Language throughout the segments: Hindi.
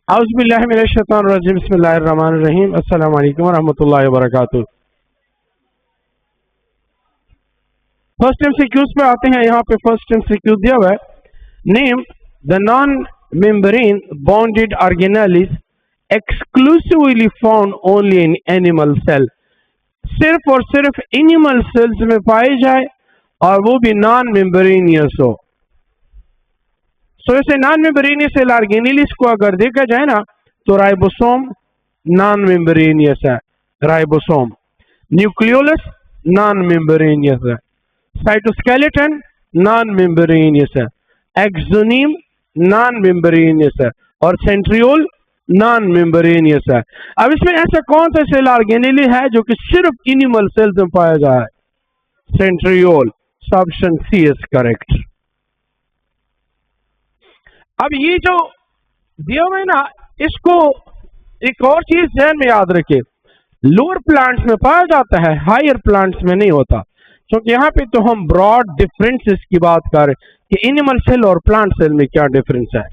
औज़ुबिल्लाहि मिनश्शैतानिर्रजीम बिस्मिल्लाहिर्रहमानिर्रहीम अस्सलामु अलैकुम वरहमतुल्लाहि वबरकातुहू। फर्स्ट एमसीक्यूज पे आते हैं। यहाँ पे फर्स्ट एमसीक्यू दिया हुआ है, name the non membrane bonded organelles exclusively found only in animal cell. सिर्फ और सिर्फ एनिमल सेल्स में पाए जाए और वो भी नॉन मेम्ब्रेनियस हो। ऐसे नॉन मेम्ब्रेनियस सेल ऑर्गेनेलिस को अगर देखा जाए ना तो राइबोसोम नॉन मेम्ब्रेनियस है, राइबोसोम। न्यूक्लियोलस नॉन मेम्ब्रेनियस है, साइटोस्केलेटन नॉन मेम्ब्रेनियस है, एक्सोनीम नॉन मेम्ब्रेनियस है और सेंट्रियोल नॉन मेम्ब्रेनियस है। अब इसमें ऐसा कौन सा सेल ऑर्गेनेली है जो कि सिर्फ एनिमल सेल्स में पाया जाए? Centriole. Option C is correct. अब ये जो दिया हुआ है ना, इसको एक और चीज ध्यान में याद रखे, लोअर प्लांट्स में पाया जाता है, हायर प्लांट्स में नहीं होता। क्योंकि यहाँ पे तो हम ब्रॉड डिफरेंसेस की बात कर रहे हैं कि एनिमल सेल और प्लांट सेल में क्या डिफरेंस है।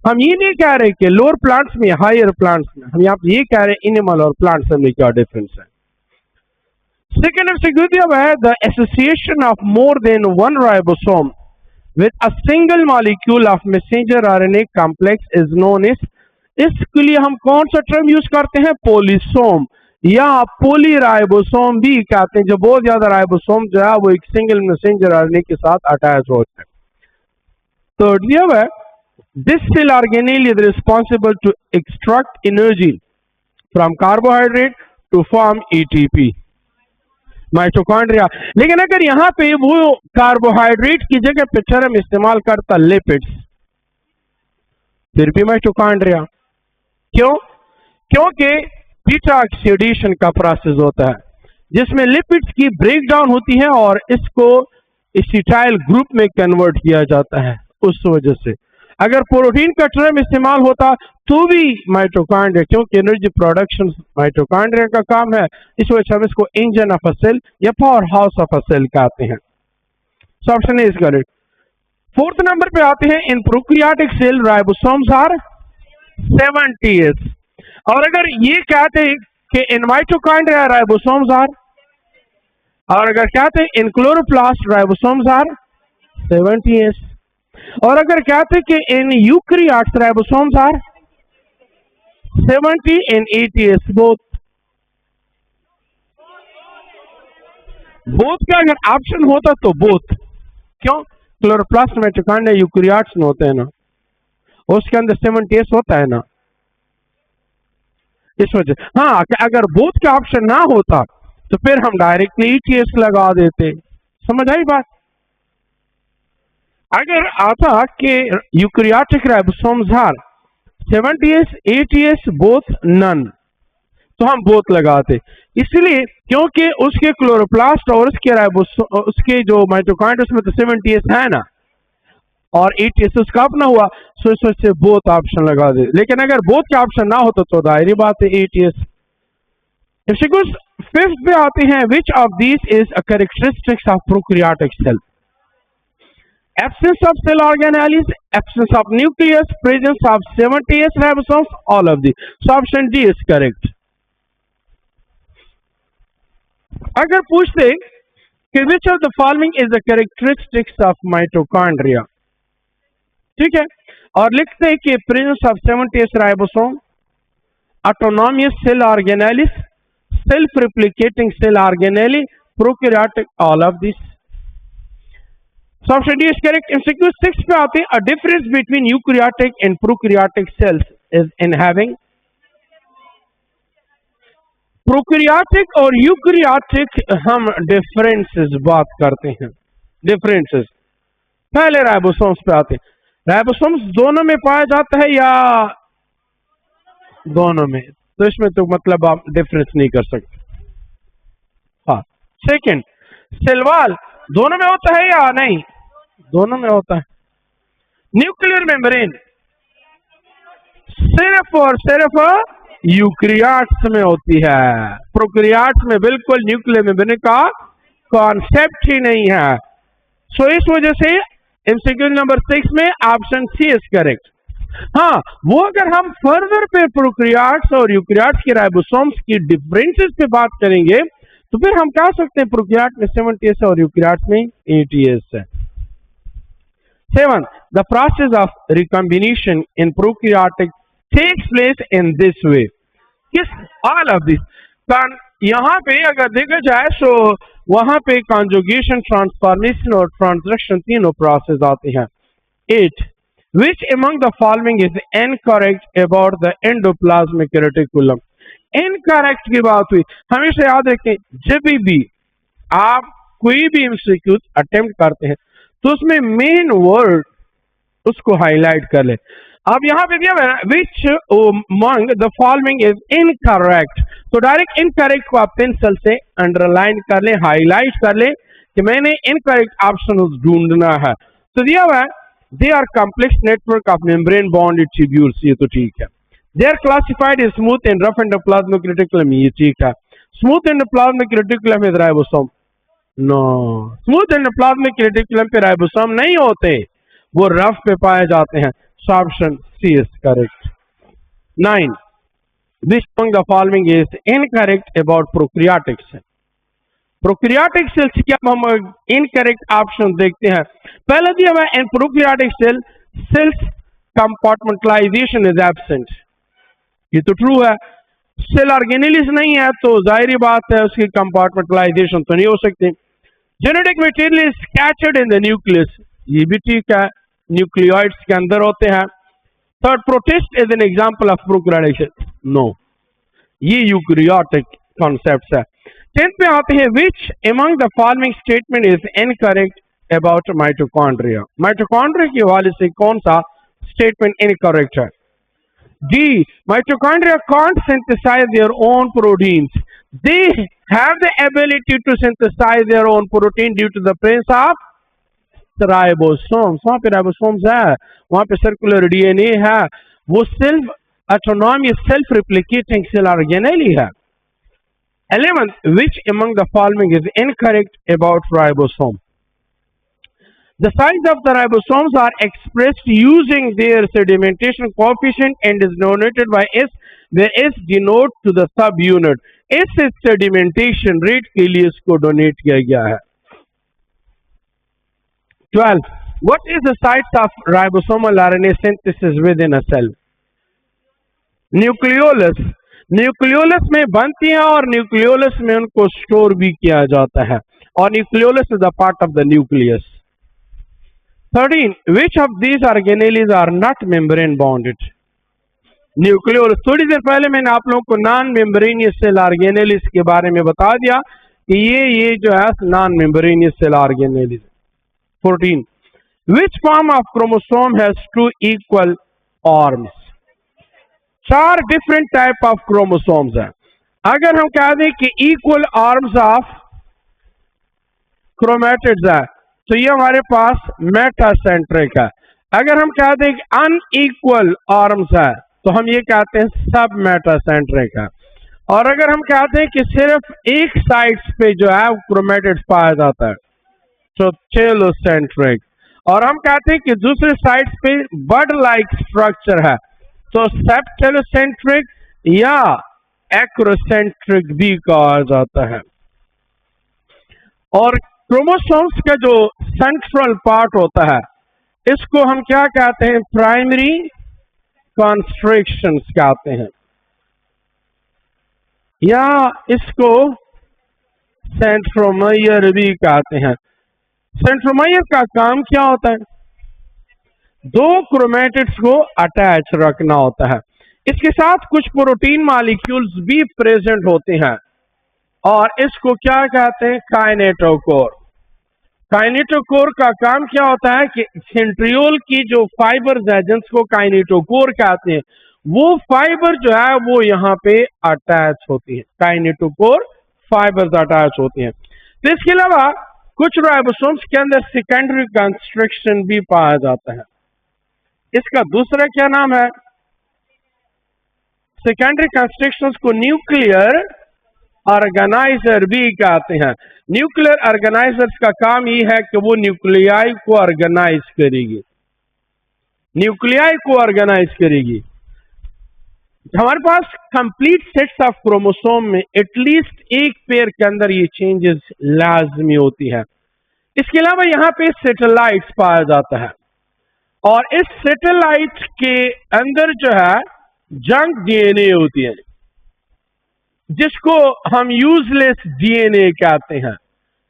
हम ये नहीं कह रहे कि लोअर प्लांट्स में हायर प्लांट्स में, हम यहाँ पे ये कह रहे हैं एनिमल और प्लांट सेल में क्या डिफरेंस है। सेकेंड एमसीक्यू दिया हुआ है, the association of more than one ribosome with a single molecule of messenger RNA complex is known as। इसके लिए हम कौन सा टर्म यूज करते हैं? पोलिसोम या पोलीराइबोसोम भी कहते हैं, जो बहुत ज्यादा राइबोसोम जो है वो एक सिंगल मैसेंजर आरएनए के साथ अटैच होते हैं। तो दिया हुआ है, this cell organelle is responsible to extract energy from carbohydrate to form ATP, mitochondria. लेकिन अगर यहाँ पे वो कार्बोहाइड्रेट की जगह पे चरम इस्तेमाल करता लिपिड्स, फिर भी माइटोकॉन्ड्रिया। क्यों? क्योंकि बीटा ऑक्सीडेशन का प्रोसेस होता है जिसमें लिपिड्स की ब्रेकडाउन होती है और इसको एसिटाइल ग्रुप में कन्वर्ट किया जाता है। उस वजह से अगर प्रोटीन का टर्म इस्तेमाल होता तो भी माइटोकॉन्ड्रिया, क्योंकि एनर्जी प्रोडक्शन माइटोकॉन्ड्रिया का काम है, इस वजह से हम इसको इंजन ऑफ अ सेल या power house of a cell कहते हैं। Option is correct. Fourth number पे आते हैं, in prokaryotic cell ribosomes are 70s। और अगर ये कहते हैं कि इन माइटोकॉन्ड्रिया राइबोसोम्स आर, और अगर कहते हैं इन क्लोरोप्लास्ट राइबोसोम्स आर 70s, और अगर कहते हैं कि in eukaryotes ribosomes are 70 and 80s, both का अगर ऑप्शन होता तो बोथ। क्यों? क्लोरोप्लास्ट माइटोकॉन्ड्रिया यूकैरियोट्स में होते हैं ना, उसके अंदर 70s होता है ना, इस वजह। हाँ, अगर बोथ का ऑप्शन ना होता तो फिर हम डायरेक्टली ETS लगा देते। समझ आई बात? अगर आता कि eukaryotic ribosomes are 70s 80s both none, तो हम बोथ लगाते। इसलिए क्योंकि उसके क्लोरोप्लास्ट और उसके जो माइटोकॉन्ड्रिया उसमें तो 70s है ना और 80s उसका अपना हुआ, सो इस वजह से बोथ ऑप्शन लगा दे। लेकिन अगर बोथ का ऑप्शन ना होता तो दायरी बात है 80s। फिफ्थ पे आते हैं, which of these is a characteristics of prokaryotic cell? Absence of cell organelles, absence of nucleus, presence of 70s ribosomes, all of these. So option D is correct. अगर पूछते कि which of the following is the characteristics of mitochondria, ठीक है, और लिखते हैं कि presence of 70s ribosome, autonomous cell organelles, self-replicating cell organelle, prokaryotic, all of these. So option D is correct. MCQ 6 पे आते हैं, a difference between eukaryotic and prokaryotic cells is in having। Prokaryotic और यूकैरियोटिक हम डिफरेंसेस बात करते हैं। डिफरेंसेस पहले राइबोसोम्स पे आते हैं। राइबोसोम्स दोनों में पाया जाता है या दोनों में? तो इसमें तो मतलब आप डिफरेंस नहीं कर सकते। हाँ। सेकंड, सेल वॉल दोनों में होता है या नहीं? दोनों में होता है। न्यूक्लियर मेम्ब्रेन सिर्फ और सिर्फ यूकैरियोट्स में होती है, प्रोकैरियोट्स में बिल्कुल न्यूक्लियर मेम्ब्रेन का कॉन्सेप्ट ही नहीं है। सो इस वजह से एमसीक्यू नंबर 6 में ऑप्शन सी इज करेक्ट। हाँ, वो अगर हम फर्दर पे प्रोकैरियोट्स और यूकैरियोट्स के राइबोसोम्स की डिफरेंसेस पे बात करेंगे तो फिर हम कह सकते हैं प्रोकैरियोट में 70s है और यूकैरियोट्स में 80s है। 7. The process of recombination in prokaryotic takes place in this way. Yes, all of this. यहाँ पे अगर देखा जाए तो वहां पे कॉन्जुगेशन, ट्रांसफॉर्मेशन और ट्रांसलेशन तीनों प्रोसेस आते हैं। 8. Which among the following is incorrect about the endoplasmic reticulum? Incorrect की बात हुई, हमेशा याद रखें जब भी आप कोई भी एमसीक्यू अटेम्प्ट करते हैं तो उसमें मेन वर्ड उसको हाईलाइट कर ले। अब यहाँ पे दिया है विच among the following is incorrect, तो डायरेक्ट इनकरेक्ट को आप पेंसिल से अंडरलाइन कर ले, हाईलाइट कर ले कि मैंने इनकरेक्ट ऑप्शन ढूंढना है। तो दिया हुआ है they are complex network of membrane bonded tubules, ये तो ठीक है। They are classified is smooth and rough endoplasmic reticulum, ये ठीक है। Smooth endoplasmic reticulum is ribosome, no, smooth endoplasmic reticulum पे राइबोसोम नहीं होते, वो रफ पे पाए जाते हैं। So option C is correct. 9. Which among the following is incorrect about prokaryotic cell? Prokaryotic cells की अब हम इनकरेक्ट ऑप्शन देखते हैं। पहले दिया हुआ इन prokaryotic cells compartmentalisation is absent, ये तो ट्रू है। सेल ऑर्गेनेलिस नहीं है तो जाहिर बात है उसकी कंपार्टमेंटलाइजेशन तो नहीं हो सकती। Genetic material is scattered in the nucleus, ये भी ठीक है, न्यूक्लियोइड्स के अंदर होते हैं। Third, protist is an example of prokaryotic, no, ये यूकैरियोटिक कॉन्सेप्ट है। 10th पे आते हैं which among the following statement is incorrect about mitochondria, mitochondria के हवाले से कौन सा स्टेटमेंट इनकरेक्ट है? D, mitochondria can't synthesize their own proteins, they have the ability to synthesize their own protein due to the presence of ribosomes. वहां पे राइबोसोम्स है, वहां पे सर्कुलर डीएनए है, वो self autonomous self replicating cell organelle है। 11th, which among the following is incorrect about ribosome? The size of the ribosomes are expressed using their sedimentation coefficient and is denoted by S, where S denote to the subunit. S is sedimentation rate के लिए इसको डोनेट किया गया है। 12. What is the site of ribosomal RNA synthesis within a cell? Nucleolus, nucleolus में बनती हैं और न्यूक्लियोलस में उनको स्टोर भी किया जाता है और nucleolus is a part of the nucleus. 13. Which of these organelles are not membrane bonded? Nucleolus, थोड़ी देर पहले मैंने आप लोगों को नॉन मेम्ब्रेनियस सेल ऑर्गेनेलिस के बारे में बता दिया कि ये जो है non membranous cell organelles. 14. Which form of chromosome has two equal arms? 4 different type of chromosomes हैं। अगर हम कह दें कि इक्वल आर्म्स ऑफ क्रोमेटिड्स है तो ये हमारे पास मेटासेंट्रिक है। अगर हम कह दें कि अनइक्वल आर्म्स है तो हम ये कहते हैं सब मेटासेंट्रिक है। और अगर हम कहते हैं कि सिर्फ एक साइड्स पे जो है क्रोमेटिड्स पाया जाता है तो टेलोसेंट्रिक, और हम कहते हैं कि दूसरे साइड्स पे बड लाइक स्ट्रक्चर है तो सेप्टेलोसेंट्रिक या एक्रोसेंट्रिक भी कहा जाता है। और क्रोमोसोम्स का जो सेंट्रल पार्ट होता है इसको हम क्या कहते हैं? प्राइमरी कॉन्स्ट्रिक्शंस कहते हैं या इसको सेंट्रोमायर भी कहते हैं। सेंट्रोमायर का काम क्या होता है? 2 क्रोमेटिड्स को अटैच रखना होता है। इसके साथ कुछ प्रोटीन मॉलिक्यूल्स भी प्रेजेंट होते हैं और इसको क्या कहते हैं? काइनेटोकोर। काइनेटोकोर का काम क्या होता है कि सेंट्रियोल की जो फाइबर्स है जिनको काइनेटोकोर कहते हैं वो फाइबर जो है वो यहाँ पे अटैच होती है, काइनेटोकोर फाइबर्स अटैच होती हैं। तो इसके अलावा कुछ राइबोसोम्स के अंदर सेकेंडरी कंस्ट्रक्शन भी पाया जाता है। इसका दूसरा क्या नाम है? सेकेंडरी कंस्ट्रक्शंस को न्यूक्लियर ऑर्गेनाइजर भी कहते हैं। न्यूक्लियर ऑर्गेनाइजर्स का काम ये है कि वो न्यूक्लियाई को ऑर्गेनाइज करेगी। न्यूक्लियाई को ऑर्गेनाइज करेगी। हमारे पास कंप्लीट सेट्स ऑफ क्रोमोसोम में एटलीस्ट एक पेयर के अंदर ये चेंजेस लाजमी होती है। इसके अलावा यहाँ पे सैटेलाइट्स पाया जाता है और इस सैटेलाइट के अंदर जो है जंक डीएनए होती है, जिसको हम यूजलेस डीएनए कहते हैं।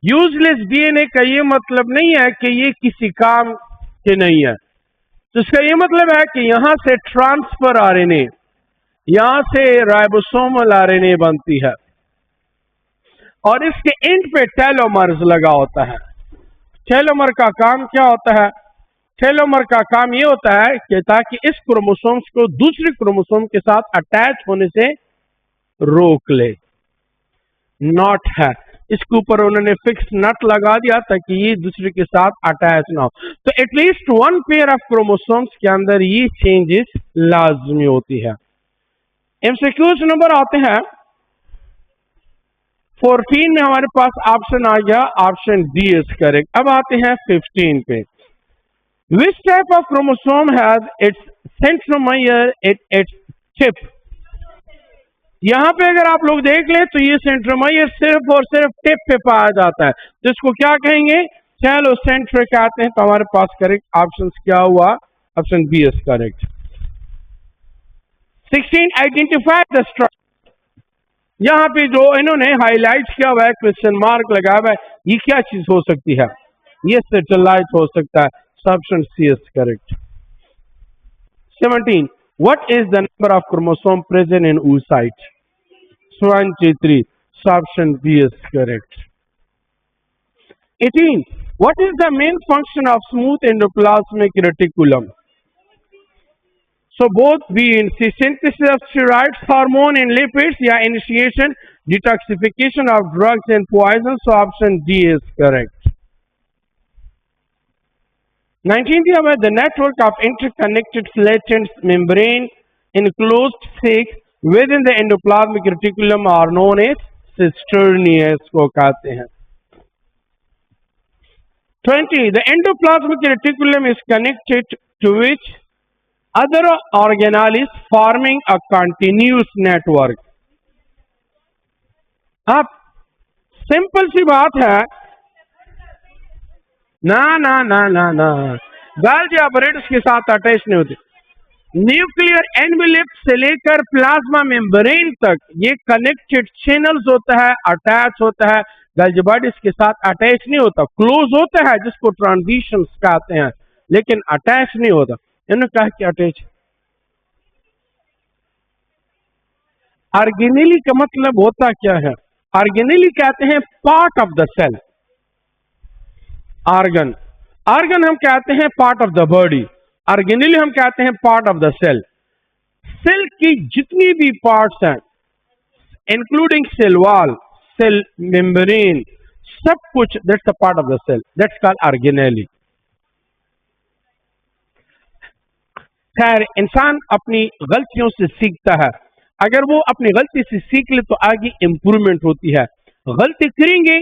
यूजलेस डीएनए का ये मतलब नहीं है कि ये किसी काम के नहीं है, तो इसका ये मतलब है कि यहां से ट्रांसफर आरएनए, यहां से राइबोसोमल आरएनए बनती है और इसके एंड पे टेलोमर्स लगा होता है। टेलोमर का काम क्या होता है? टेलोमर का काम ये होता है कि ताकि इस क्रोमोसोम्स को दूसरे क्रोमोसोम के साथ अटैच होने से रोक ले। नॉट है, इसके ऊपर उन्होंने फिक्स नट लगा दिया ताकि ये दूसरे के साथ अटैच ना हो। तो at least one pair of chromosomes के अंदर ये चेंजेस लाजमी होती है। एमसीक्यूज नंबर आते हैं 14 में हमारे पास ऑप्शन आ गया, ऑप्शन डी इज करेक्ट। अब आते हैं 15 पे। Which type of chromosome has its centromere at its tip. यहां पे अगर आप लोग देख ले तो ये सेंट्रोमियर सिर्फ और सिर्फ टिप पे पाया जाता है, तो इसको क्या कहेंगे? चलो सेंट्रो कहते हैं। तो हमारे पास करेक्ट ऑप्शन क्या हुआ? Option B is correct. 16 identify the structure. यहां पे जो इन्होंने हाईलाइट किया हुआ है, क्वेश्चन मार्क लगा हुआ है, ये क्या चीज हो सकती है? ये सैटेलाइट हो सकता है। Option C is correct. 17 what is the number of chromosome present in oocyte? 23 option B is correct. 18 what is the main function of smooth endoplasmic reticulum? So both B in synthesis of steroids, hormone and lipids, या initiation, detoxification of drugs and poison. So option D is correct. 19th, the network of interconnected flattened membrane enclosed six within the endoplasmic reticulum are known as cisternae को कहते हैं। 20 the endoplasmic reticulum is connected to which other organelles forming a continuous network? अब सिंपल सी बात है, ना ना ना ना ना गाल्जी ऑपरेटर्स के साथ अटैच नहीं होते। न्यूक्लियर एनवेलप से लेकर प्लाज्मा मेम्ब्रेन तक ये कनेक्टेड चैनल्स होता है, अटैच होता है। गाल्जी बॉडीज के साथ अटैच नहीं होता, क्लोज होता है, जिसको ट्रांजिशंस कहते हैं, लेकिन अटैच नहीं होता। इन्होंने कहा कि अटैच। ऑर्गेनेली का मतलब होता क्या है? ऑर्गेनेली कहते हैं part of the cell. Organ, organ हम कहते हैं part of the body, organelle हम कहते हैं part of the cell. Cell की जितनी भी पार्ट्स हैं, including cell wall, cell membrane, सब कुछ that's a part of the cell, that's called organelle. खैर, इंसान अपनी गलतियों से सीखता है, अगर वो अपनी गलती से सीख ले तो आगे इंप्रूवमेंट होती है। गलती करेंगे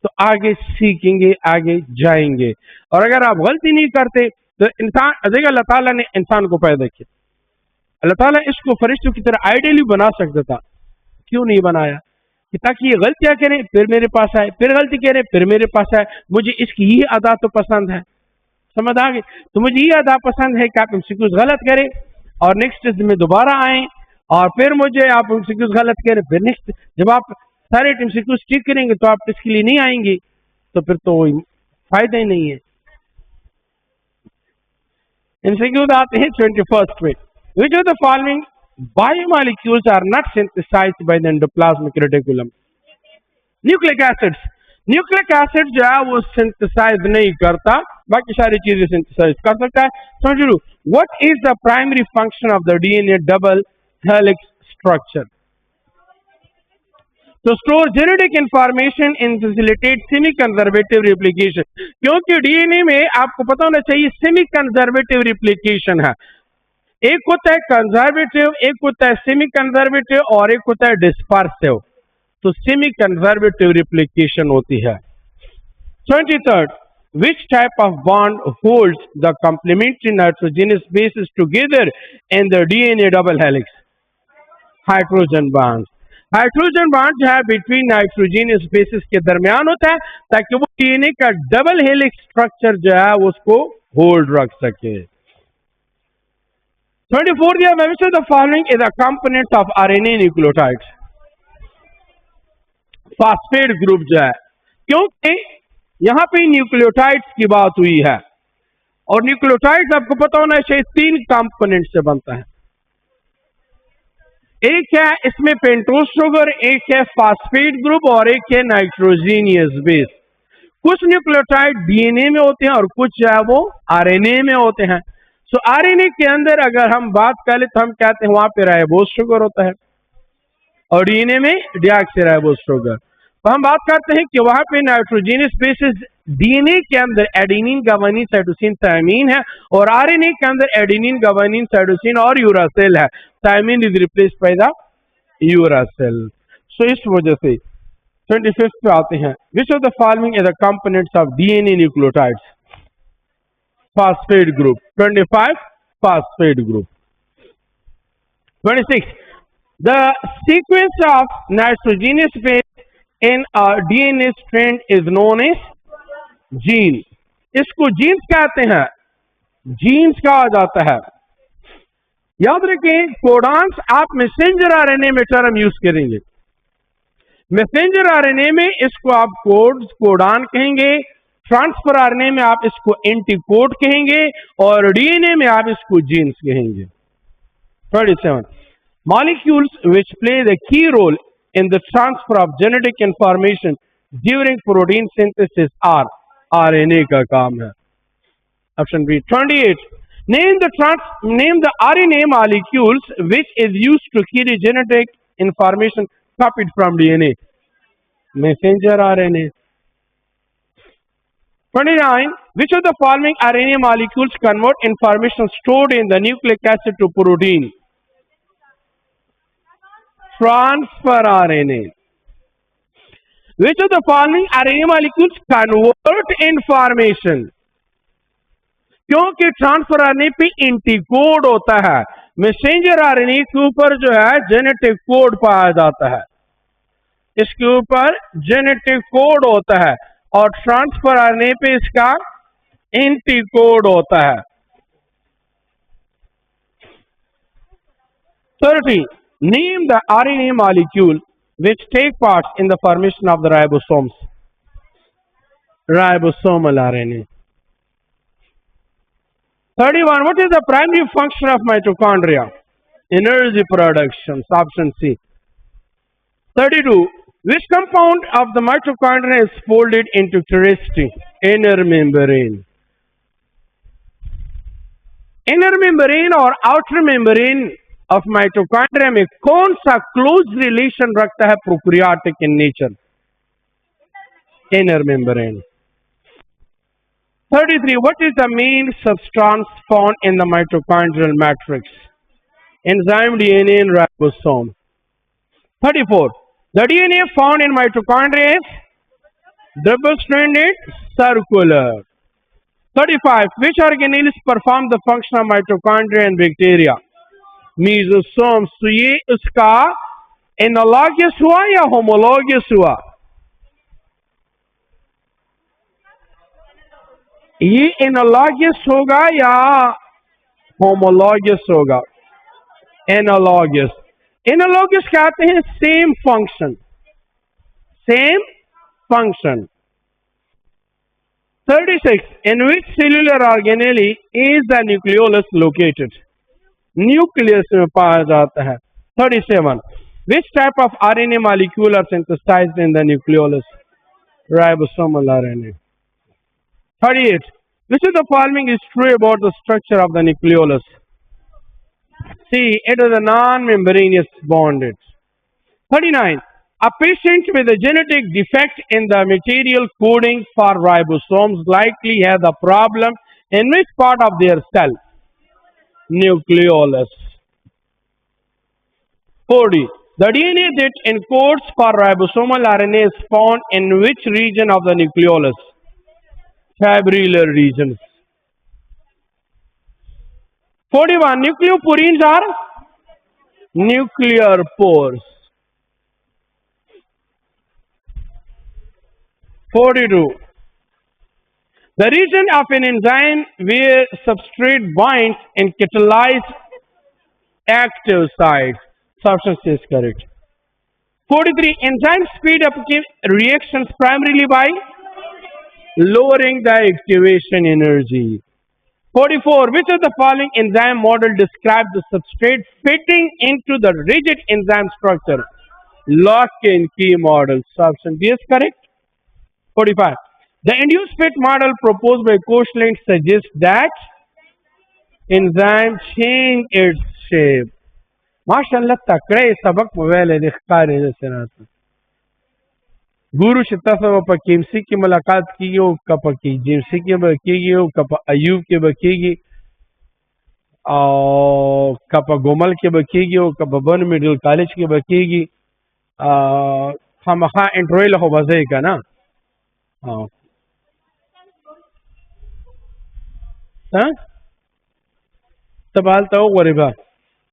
तो आगे सीखेंगे, आगे जाएंगे। और अगर आप गलती नहीं करते तो इंसान देखिए, अल्लाह ताला ने इंसान को पैदा किया, अल्लाह ताला इसको फरिश्तों की तरह आइडियली बना सकता था, क्यों नहीं बनाया? कि ताकि ये गलतियां करें फिर मेरे पास आए, फिर गलती करें फिर मेरे पास आए। मुझे इसकी ये अदा तो पसंद है, समझ आ गई? तो मुझे ये अदा पसंद है कि आप एमसीक्यूज गलत करें और नेक्स्ट टेस्ट में दोबारा आए, और फिर मुझे आप एमसीक्यूज गलत करें, फिर नेक्स्ट जब आप सारे एमसीक्यूज ठीक करेंगे तो आप टेस्ट के लिए नहीं आएंगे, तो फिर तो फायदा ही नहीं है। एमसीक्यूज आते हैं 21st में। Which of the following biomolecules are not synthesized by the endoplasmic reticulum? Nucleic acids. Nucleic acid जो है वो सिंथेसाइज नहीं करता, बाकी सारी चीजें सिंथेसाइज कर सकता है। समझ लो, what is the primary function of the DNA double helix structure? तो store genetic information in facilitate semi conservative replication. क्योंकि डीएनए में आपको पता होना चाहिए सेमी कंजर्वेटिव रिप्लिकेशन है। एक होता है कंजर्वेटिव, एक होता है सेमी कंजर्वेटिव, और एक होता है डिस्पर्सिव। तो सेमी कंजर्वेटिव रिप्लिकेशन होती है। 23rd which type of bond holds the complementary nitrogenous bases together in the DNA double helix? Hydrogen bond. Hydrogen bond जो है बिटवीन नाइट्रोजनियस बेसिस के दरमियान होता है ताकि वो डीएनए का डबल हेलिक्स स्ट्रक्चर जो है उसको होल्ड रख सके। 24 दिया which of the following is a component of RNA nucleotides? Phosphate group जो है, क्योंकि यहां पे न्यूक्लियोटाइड्स की बात हुई है और न्यूक्लियोटाइड्स आपको पता होना चाहिए 3 कंपोनेंट से बनता है। एक है इसमें पेंटोज शुगर, एक है फास्फेट ग्रुप और एक है नाइट्रोजीनियस बेस। कुछ न्यूक्लियोटाइड डीएनए में होते हैं और कुछ जो है वो आरएनए में होते हैं। सो आरएनए के अंदर अगर हम बात करें तो हम कहते हैं वहां पे राइबोज शुगर होता है और डीएनए में डीऑक्सीराइबोज शुगर। तो हम बात करते हैं कि वहां पे नाइट्रोजीनियस बेसिस डीएनए के अंदर एडेनिन गावानिन साइटोसिन थायमीन है और आरएनए के अंदर एडेनिन गावानिन साइटोसिन और यूरासिल है। Thymine is replaced by the uracil. So इस वजह से 25 पे आते हैं which of the following is the components of DNA nucleotides? Phosphate group. 25 phosphate group. 26 the sequence of nitrogenous base in a DNA strand is known as gene। इसको जीन्स कहते हैं, जीन्स कहा जाता है। याद रखें कोडान्स आप मैसेंजर आरएनए में टर्म यूज करेंगे। मैसेंजर आरएनए में इसको आप कोडान कहेंगे, ट्रांसफर आरएनए में आप इसको एंटीकोड कहेंगे और डीएनए में आप इसको जीन्स कहेंगे। 37 molecules which play the key role in the transfer of genetic information during protein synthesis are RNA का काम है। Option B. 28 name the RNA molecules which is used to carry genetic information copied from DNA? Messenger RNA। 29 which of the following RNA molecules convert information stored in the nucleic acid to protein? Transfer RNA। Which of the following RNA molecules convert information? क्योंकि ट्रांसफर आरएनए पे एंटीकोड होता है, मैसेंजर आरएनए के ऊपर जो है जेनेटिक कोड पाया जाता है, इसके ऊपर जेनेटिक कोड होता है और ट्रांसफर आरएनए पे इसका एंटीकोड होता है। 30 name the RNA molecule which take part in the formation of the ribosomes? Ribosomal RNA। 31 what is the primary function of mitochondria? Energy production। Option C। 32 which compound of the mitochondria is folded into terrestrial? Inner membrane। inner membrane और outer membrane of mitochondria में कौन सा क्लोज रिलेशन रखता है prokaryotic in nature? inner membrane। 33 what is the main substance found in the mitochondrial matrix? Enzyme, DNA and ribosome। 34 the DNA found in mitochondria is double-stranded circular। 35 which organelles perform the function of mitochondria and bacteria? Mesosomes। तो ये उसका एनालॉगस हुआ या होमोलॉगस हुआ? ये एनालॉगस होगा या होमोलॉगस होगा? एनालॉगस। एनालॉगस कहते हैं same function, same function. 36 in which cellular organelle is the nucleolus located? Nucleus में पाया जाता है। 37 which type of RNA molecule are synthesized in the nucleolus? Ribosomal RNA। 38 which of the following is true about the structure of the nucleolus? C. It is a non-membranous bonded। 39 a patient with a genetic defect in the material coding for ribosomes likely has a problem in which part of their cell? Nucleolus। 40 the DNA that encodes for ribosomal RNA is found in which region of the nucleolus? fibrillar regions. 41. Nucleoporins are nuclear pores. 42. The region of an enzyme where substrate binds and catalyzes active sites. Substance is correct. 43. Enzymes speed up reactions primarily by lowering the activation energy. 44. Which of the following enzyme model describes the substrate fitting into the rigid enzyme structure? Lock and key model. Option D is correct. 45. The induced fit model proposed by Koshland suggests that enzyme change its shape. माशाल्लाह तकड़े सबक मोबाइल है दिखारे जैसे ना गुरु शताफा पकी एमसी की मुलाकात की हो कपकी जेमसी की बकीगी हो कप अयूब के बकीगी और कप गोमल के बकीगी हो कप बन मिडिल कॉलेज के बकीगी हम हाँ इंट्रोइल हो बजे का ना हाँ हाँ तबाल तो गरीबा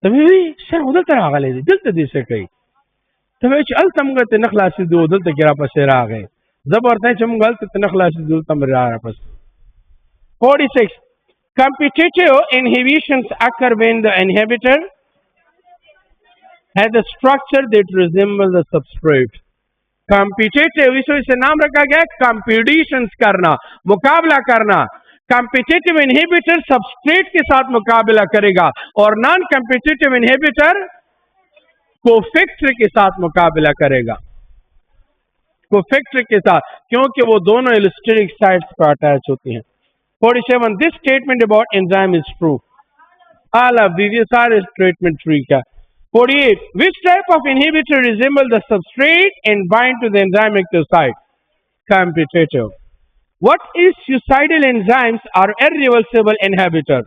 तभी शर उधर तरह आ गए दिल तो दिसे कई तभी चल तम गए नखलासी दो दिल तो गिरा पसे आ गए जबरते चम गलत नखलासी दो तम रहा पस 46 competitive inhibitions occur when the inhibitor has a structure that resembles the substrate. Competitive इसे नाम रखा गया competitions करना मुकाबला करना कॉम्पिटिटिव इनहिबिटर सबस्ट्रेट के साथ मुकाबला करेगा और नॉन कॉम्पिटिटिव इनहिबिटर कोफैक्टर के साथ मुकाबला करेगा कोफैक्टर के साथ क्योंकि वो दोनों एलिस्टेरिक साइट्स पर अटैच होती हैं 47 this statement about enzyme is true all of these are statement true का 48 which type of inhibitor resemble the substrate and bind to the enzyme active site competitive What is suicidal enzymes are irreversible inhibitor.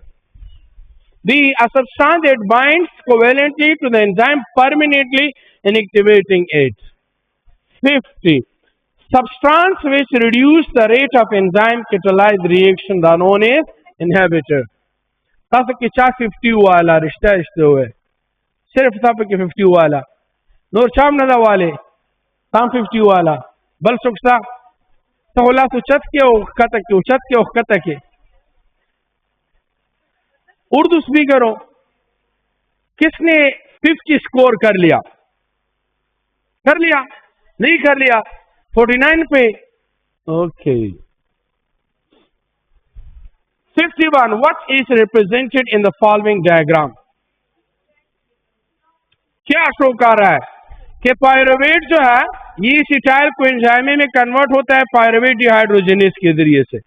A substance that binds covalently to the enzyme permanently inactivating it. 50. Substance which reduce the rate of enzyme catalyzed reaction are known as inhibitor. ताकि किचा 50 वाला रिश्ता हुए सिर्फ ताप के 50 वाला नूर शाम नदा वाले ताम 50 वाला बल सुखसा तो होला तो चत के उर्दू स्पीकरों किसने 50 स्कोर कर लिया नहीं कर लिया 49 पे okay 51 what is represented in the following diagram क्या शो कर रहा है कि पायरुवेट जो है ये एसिटाइल कोएंजाइम में कन्वर्ट होता है पायरुवेट डिहाइड्रोजनेज के जरिए से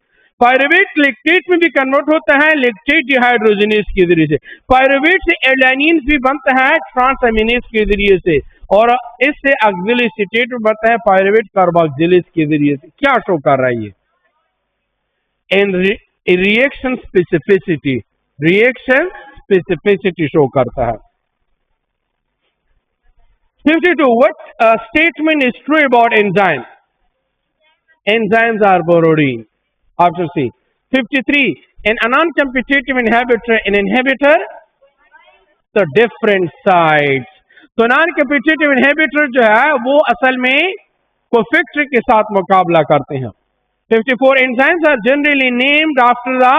पायरुवेट लैक्टेट में भी कन्वर्ट होता है लैक्टेट डिहाइड्रोजनेज के जरिए से पायरुवेट से एडेनिन्स भी बनता है ट्रांसएमिनेज के जरिए से और इससे ऑक्सिल एसीटेट में बनता है पायरुवेट कार्बोक्सिलेज के जरिए से क्या शो कर रहा है ये इन रिएक्शन स्पेसिफिसिटी शो करता है 52. What statement is true about enzymes? Enzymes are borrowing. Option C. 53. A non-competitive inhibitor, an inhibitor, the different sides. तो non-competitive inhibitor जो है वो असल में कोफैक्टर के साथ मुकाबला करते हैं 54. Enzymes are generally named after the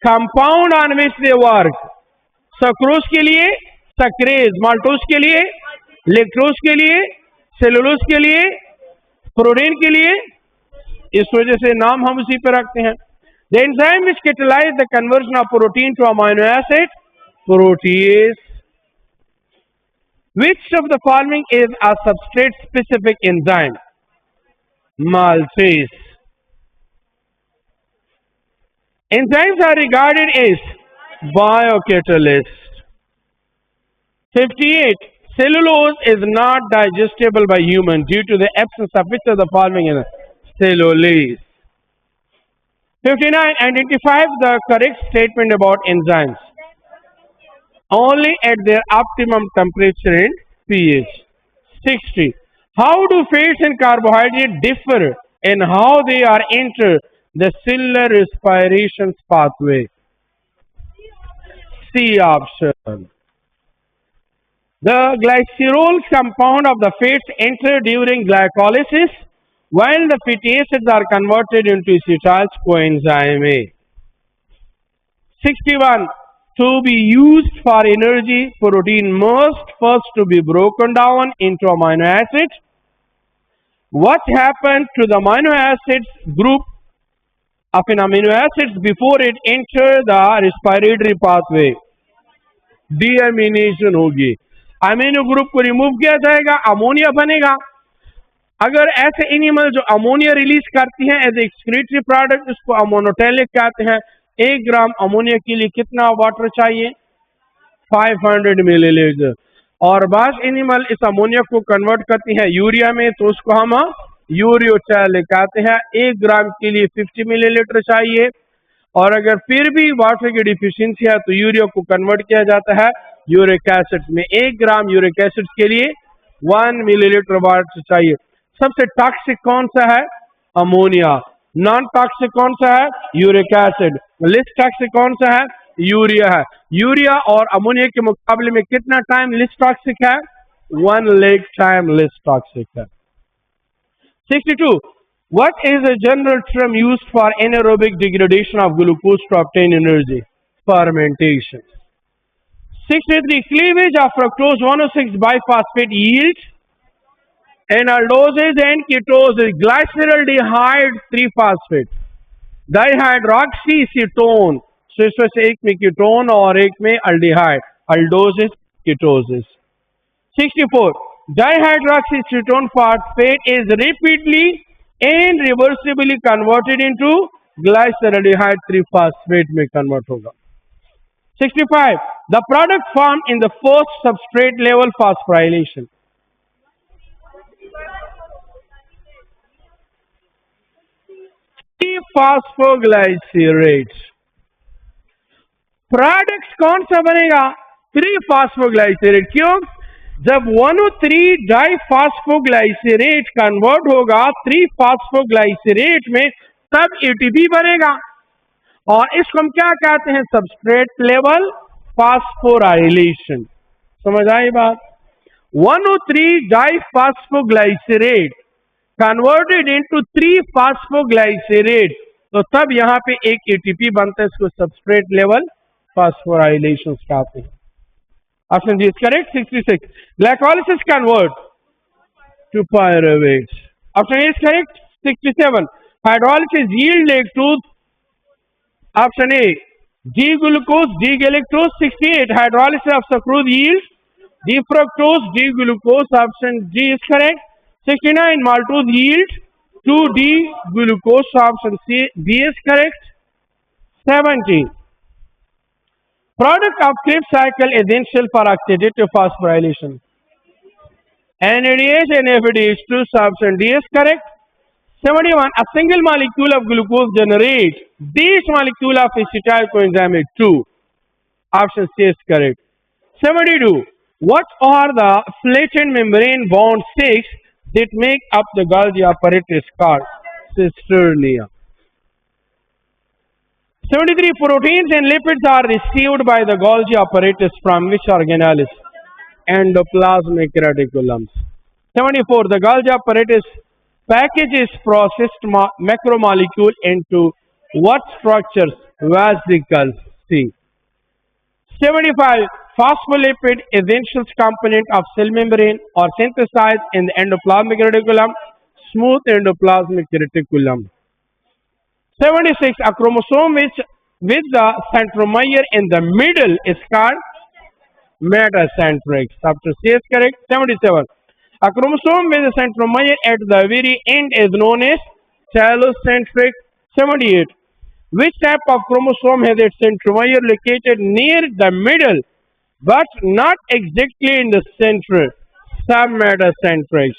compound on which they work. Sucrose के लिए सक्रेज माल्टोज के लिए लेक्टोज के लिए सेलुलोज के लिए प्रोटीन के लिए इस वजह से नाम हम उसी पर रखते हैं the enzyme which catalyse the conversion of protein to amino acid protease which of the following is a substrate specific enzyme maltase enzymes are regarded as biocatalysts 58. Cellulose is not digestible by human due to the absence of which of the following is cellulase. 59. Identify the correct statement about enzymes. Only at their optimum temperature and pH. 60. How do fats and carbohydrates differ and how they are enter the cellular respiration pathway? C option. The glycerol compound of the fats enter during glycolysis while the fatty acids are converted into acetyl coenzyme A. 61. To be used for energy, protein must first to be broken down into amino acids. What happened to the amino acids group of an amino acids before it enter the respiratory pathway? Deamination होगी, अमीनो ग्रुप को रिमूव किया जाएगा, अमोनिया बनेगा. अगर ऐसे एनिमल जो अमोनिया रिलीज करती हैं एज एक्सक्रीटरी प्रोडक्ट, उसको अमोनोटेलिक कहते हैं. 1 ग्राम अमोनिया के लिए कितना वाटर चाहिए? 500 मिलीलीटर. और बास एनिमल इस अमोनिया को कन्वर्ट करती है यूरिया में, तो उसको हम यूरियोटेलिक कहते हैं. 1 ग्राम के लिए 50 मिलीलीटर चाहिए. और अगर फिर भी वाटर की डिफिशियंसी है तो यूरिया को कन्वर्ट किया जाता है यूरिक एसिड में. 1 ग्राम यूरिक एसिड के लिए 1 मिलीलीटर वाटर चाहिए. सबसे टॉक्सिक कौन सा है? अमोनिया. नॉन टॉक्सिक कौन सा है? Uric acid. लिस्ट टॉक्सिक कौन सा है? यूरिया है. यूरिया और अमोनिया के मुकाबले में कितना टाइम लिस्ट टॉक्सिक है? 1 लाख टाइम लिस्ट टॉक्सिक है. 62. What is a general term used for anaerobic degradation of glucose to obtain energy? Fermentation. 63. Cleavage of fructose 1,6 biphosphate yields aldoses and ketoses, glyceraldehyde 3-phosphate, dihydroxycetone. So इसमें से एक में कीटोन और एक में aldehyde, aldoses, ketoses. 64. Dihydroxycetone phosphate is rapidly and reversibly converted into glyceraldehyde 3-phosphate में convert होगा. 65. The product formed in the first substrate level phosphorylation. Phosphoglycerates. Product कौन सा बनेगा? 3-phosphoglycerate. क्यों? जब 1,3 डाइफॉस्फोग्लाइसरेट कन्वर्ट होगा 3-phosphoglycerate में, तब एटीपी बनेगा. और इसको हम क्या कहते हैं? Substrate level phosphorylation. समझ आई बात? 1,3 डाइफॉस्फोग्लाइसरेट कन्वर्टेड इनटू 3-phosphoglycerate, तो तब यहां पे एक एटीपी बनता है. इसको सबस्ट्रेट लेवल फॉस्फोराइलेशन कहते हैं. Option D is correct. 66. Glycolysis convert to pyruvates. Option A is correct. 67. Hydrolysis yield lactose. Option A, D-glucose, D-galactose. 68. Hydrolysis of sucrose yields D-fructose, D-glucose. Option D is correct. 69. Maltose yields 2D-glucose. Option B is correct. 70. Product of Krebs cycle essential for oxidative phosphorylation. NADH and FADH2. Option D is correct. 71. A single molecule of glucose generates this molecule of acetyl coenzyme 2. Option C is correct. 72. What are the flattened membrane bond 6 that make up the Golgi apparatus called cisternia? 73. Proteins and lipids are received by the Golgi apparatus from which organelles? Endoplasmic reticulums. 74. The Golgi apparatus packages processed macromolecule into what structures? Vesicles. C. 75. Phospholipid essential component of cell membrane or synthesized in the endoplasmic reticulum, smooth endoplasmic reticulum. 76. A chromosome with the centromere in the middle is called metacentric. Option C is correct. 77. A chromosome with a centromere at the very end is known as telocentric. 78. Which type of chromosome has its centromere located near the middle but not exactly in the center? Submetacentric.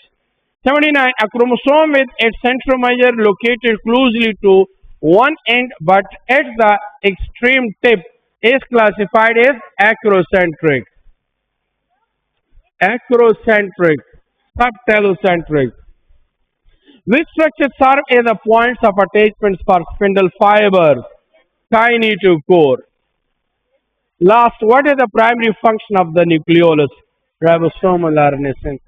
79. A chromosome with its centromere located closely to one end but at the extreme tip is classified as acrocentric. Acrocentric. Subtelocentric. Which structures serve as the points of attachments for spindle fibers? Tiny to core. Last, what is the primary function of the nucleolus? Ribosomal RNA synthesis.